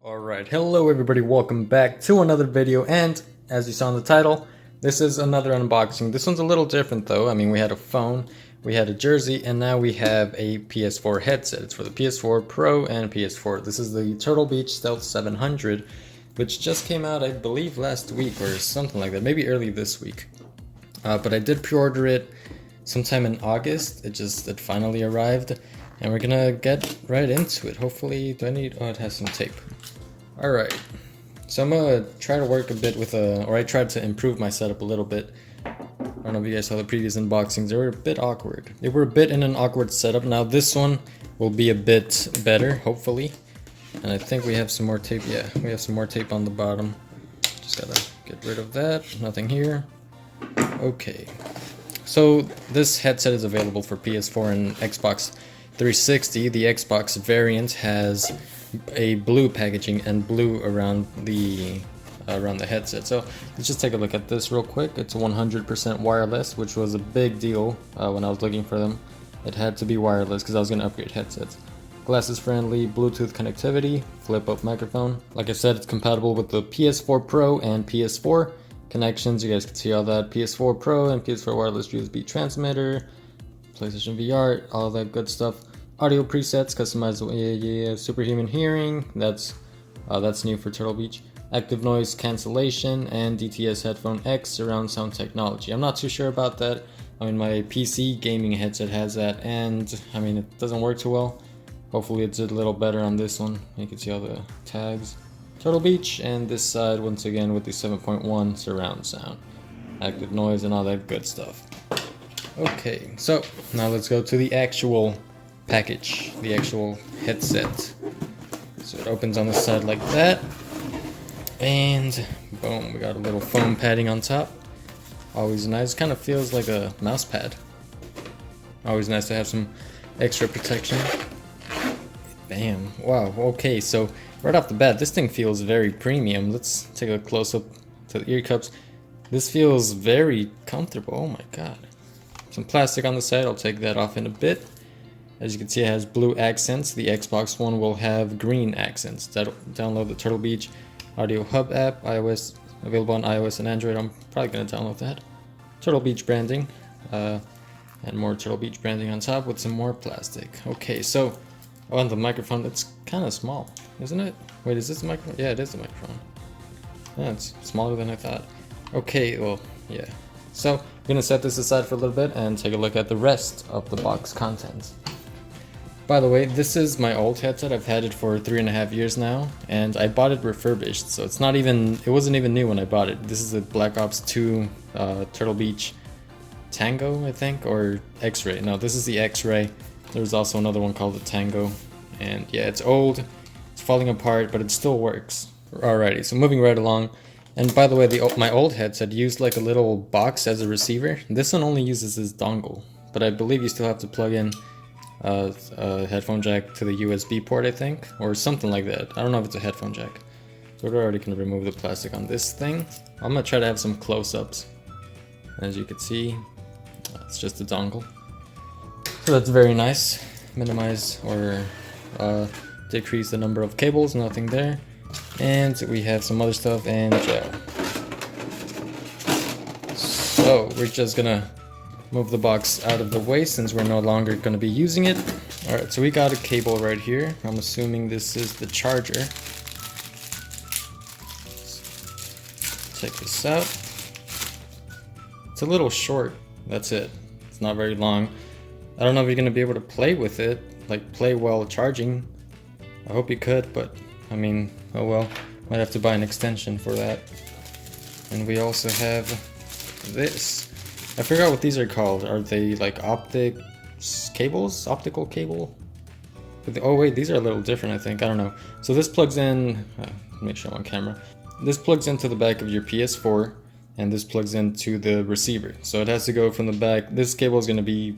Alright, hello everybody, welcome back to another video, and as you saw in the title, this is another unboxing. This one's a little different though. I mean, we had a phone, we had a jersey, and now we have a PS4 headset. It's for the PS4 Pro and PS4. This is the Turtle Beach Stealth 700, which just came out, I believe, last week or something like that, maybe early this week. But I did pre-order it sometime in August. It finally arrived, and we're gonna get right into it. Hopefully, oh, it has some tape. Alright, so I'm gonna try to work a bit with I tried to improve my setup a little bit. I don't know if you guys saw the previous unboxings, they were a bit awkward. They were a bit in an awkward setup. Now this one will be a bit better, hopefully. And I think we have some more tape, yeah, we have some more tape on the bottom. Just gotta get rid of that, nothing here. Okay, so this headset is available for PS4 and Xbox 360. The Xbox variant has a blue packaging and blue around the headset. So let's just take a look at this real quick. It's 100% wireless, which was a big deal when I was looking for them. It had to be wireless because I was going to upgrade headsets. Glasses friendly, Bluetooth connectivity, flip up microphone. Like I said, it's compatible with the PS4 Pro and PS4 connections. You guys can see all that. PS4 Pro and PS4 wireless USB transmitter, PlayStation VR, all that good stuff. Audio presets, customized superhuman hearing, that's new for Turtle Beach. Active noise cancellation, and DTS headphone X surround sound technology. I'm not too sure about that. I mean, my PC gaming headset has that, and I mean, it doesn't work too well. Hopefully it's a little better on this one. You can see all the tags. Turtle Beach, and this side once again with the 7.1 surround sound. Active noise and all that good stuff. Okay, so now let's go to the actual package, the actual headset. So it opens on the side like that, and boom, we got a little foam padding on top. Always nice. Kind of feels like a mouse pad. Always nice to have some extra protection. Bam. Wow. Okay, so right off the bat, this thing feels very premium. Let's take a close up to the ear cups. This feels very comfortable. Oh my god. Some plastic on the side. I'll take that off in a bit. As you can see, it has blue accents. The Xbox One will have green accents. Download the Turtle Beach Audio Hub app, iOS, available on iOS and Android. I'm probably going to download that. Turtle Beach branding, and more Turtle Beach branding on top with some more plastic. Okay, so on the microphone, it's kind of small, isn't it? Wait, is this the microphone? Yeah, it is the microphone. Yeah, it's smaller than I thought. Okay, well, yeah. So I'm going to set this aside for a little bit and take a look at the rest of the box contents. By the way, this is my old headset. I've had it for 3.5 years now, and I bought it refurbished, so it wasn't even new when I bought it. This is a Black Ops 2 Turtle Beach Tango, I think, or X-Ray. No, this is the X-Ray. There's also another one called the Tango, and yeah, it's old, it's falling apart, but it still works. Alrighty, so moving right along. And by the way, my old headset used like a little box as a receiver. This one only uses this dongle, but I believe you still have to plug in a headphone jack to the USB port, I think, or something like that. I don't know if it's a headphone jack. So we're already going to remove the plastic on this thing. I'm going to try to have some close-ups. As you can see, it's just a dongle. So that's very nice. Minimize or decrease the number of cables, nothing there. And we have some other stuff and gel. So we're just going to move the box out of the way since we're no longer going to be using it. Alright, so we got a cable right here. I'm assuming this is the charger. Check this out. It's a little short, that's it. It's not very long. I don't know if you're going to be able to play with it, like play while charging. I hope you could, but I mean, oh well. Might have to buy an extension for that. And we also have this. I forgot what these are called. Are they like optical cable? Oh wait, these are a little different, I think. I don't know. So this plugs in, make sure I'm on camera. This plugs into the back of your PS4, and this plugs into the receiver. So it has to go from the back. This cable is going to be,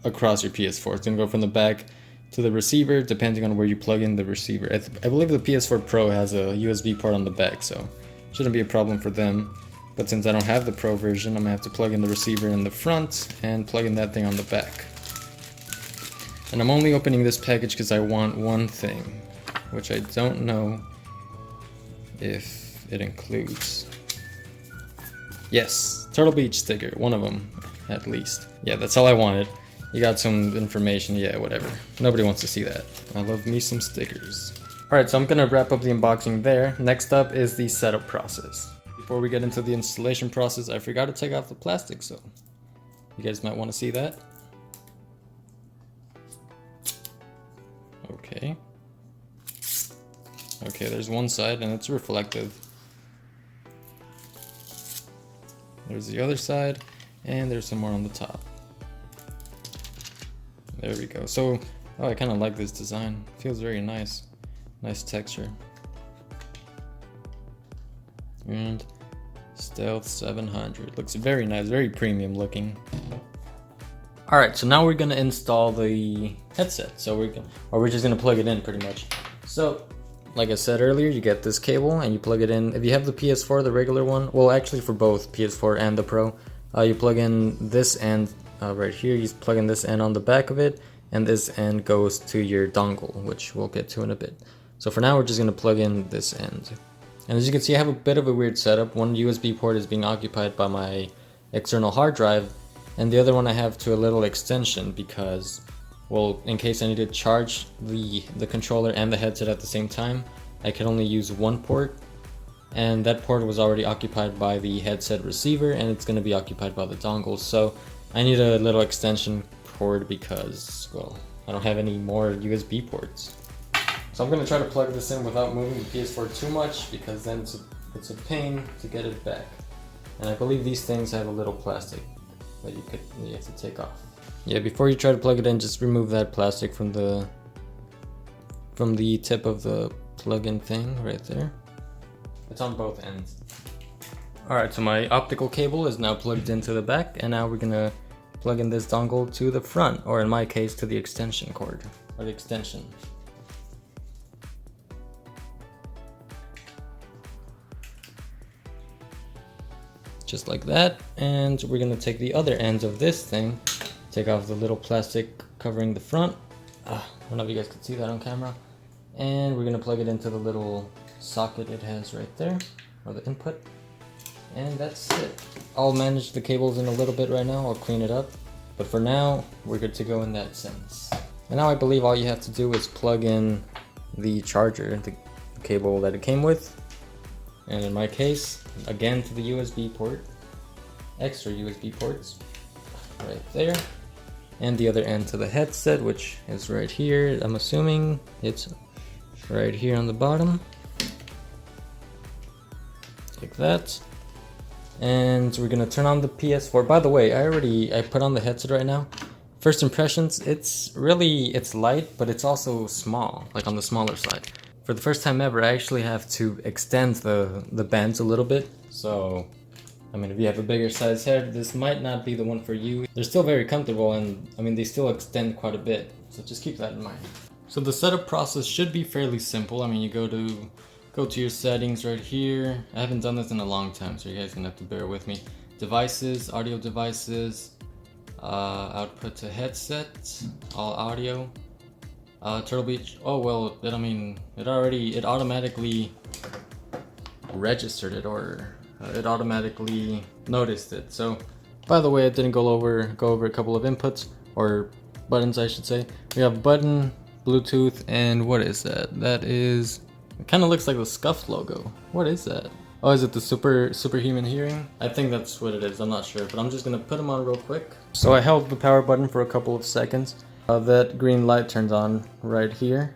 across your PS4. It's going to go from the back to the receiver, depending on where you plug in the receiver. I believe the PS4 Pro has a USB port on the back, so shouldn't be a problem for them. But since I don't have the Pro version, I'm going to have to plug in the receiver in the front and plug in that thing on the back. And I'm only opening this package because I want one thing, which I don't know if it includes. Yes, Turtle Beach sticker, one of them at least. Yeah, that's all I wanted. You got some information, yeah, whatever. Nobody wants to see that. I love me some stickers. Alright, so I'm gonna wrap up the unboxing there. Next up is the setup process. Before we get into the installation process, I forgot to take off the plastic, so you guys might want to see that. Okay. Okay, there's one side and it's reflective. There's the other side, and there's some more on the top. There we go. So, oh, I kind of like this design. Feels very nice. Nice texture. And Stealth 700. Looks very nice, very premium looking. Alright, so now we're gonna install the headset. So we're just gonna plug it in pretty much. So, like I said earlier, you get this cable and you plug it in. If you have the PS4, the regular one, well actually for both PS4 and the Pro, you plug in this end right here. You plug in this end on the back of it, and this end goes to your dongle, which we'll get to in a bit. So for now, we're just gonna plug in this end. And as you can see, I have a bit of a weird setup. One USB port is being occupied by my external hard drive, and the other one I have to a little extension because, well, in case I need to charge the controller and the headset at the same time, I can only use one port, and that port was already occupied by the headset receiver, and it's going to be occupied by the dongle. So I need a little extension cord because, well, I don't have any more USB ports. So I'm going to try to plug this in without moving the PS4 too much, because then it's a pain to get it back. And I believe these things have a little plastic that you have to take off. Yeah, before you try to plug it in, just remove that plastic from the tip of the plug-in thing right there. It's on both ends. Alright, so my optical cable is now plugged into the back, and now we're gonna plug in this dongle to the front, or in my case, to the extension cord, or the extension. Just like that, and we're gonna take the other ends of this thing, take off the little plastic covering the front. I don't know if you guys can see that on camera. And we're gonna plug it into the little socket it has right there, or the input. And that's it. I'll manage the cables in a little bit right now, I'll clean it up. But for now, we're good to go in that sense. And now I believe all you have to do is plug in the charger, the cable that it came with. And in my case, again to the USB port, extra USB ports, right there. And the other end to the headset, which is right here. I'm assuming it's right here on the bottom. Like that. And we're gonna turn on the PS4. By the way, I put on the headset right now. First impressions, it's light, but it's also small, like on the smaller side. For the first time ever, I actually have to extend the bands a little bit. So, I mean, if you have a bigger size head, this might not be the one for you. They're still very comfortable, and I mean, they still extend quite a bit. So just keep that in mind. So the setup process should be fairly simple. I mean, you go to your settings right here. I haven't done this in a long time, so you guys are gonna have to bear with me. Devices, audio devices, output to headset, all audio. Turtle Beach. Oh well, it automatically registered it, or it automatically noticed it. So, by the way, it didn't go over a couple of inputs, or buttons, I should say. We have button, Bluetooth, and what is that? That is, it kind of looks like the Scuff logo. What is that? Oh, is it the superhuman hearing? I think that's what it is. I'm not sure, but I'm just gonna put them on real quick. So I held the power button for a couple of seconds. That green light turned on right here.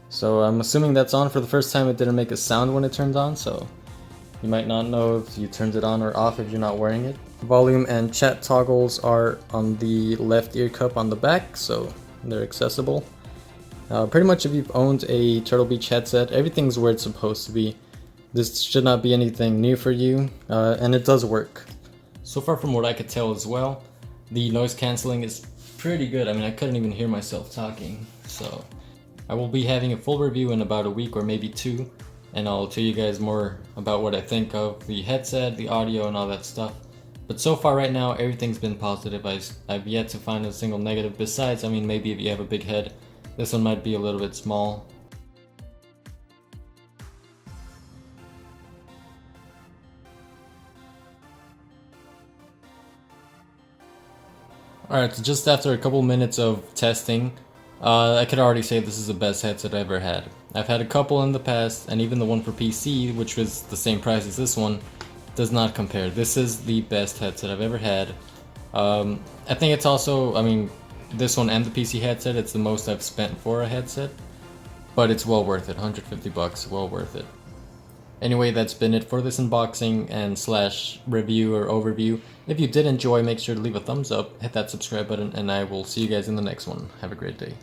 So I'm assuming that's on. For the first time, it didn't make a sound when it turned on, so you might not know if you turned it on or off if you're not wearing it. Volume and chat toggles are on the left ear cup on the back, so they're accessible. Pretty much if you've owned a Turtle Beach headset, everything's where it's supposed to be. This should not be anything new for you, and it does work. So far from what I could tell as well, the noise cancelling is pretty good. I mean, I couldn't even hear myself talking. So I will be having a full review in about a week or maybe 2, and I'll tell you guys more about what I think of the headset, the audio, and all that stuff. But so far right now, everything's been positive. I've yet to find a single negative. Besides, I mean, maybe if you have a big head, this one might be a little bit small. Alright, so just after a couple minutes of testing, I could already say this is the best headset I've ever had. I've had a couple in the past, and even the one for PC, which was the same price as this one, does not compare. This is the best headset I've ever had. I think it's also, I mean, this one and the PC headset, it's the most I've spent for a headset, but it's well worth it. 150 bucks, well worth it. Anyway, that's been it for this unboxing and slash review or overview. If you did enjoy, make sure to leave a thumbs up, hit that subscribe button, and I will see you guys in the next one. Have a great day.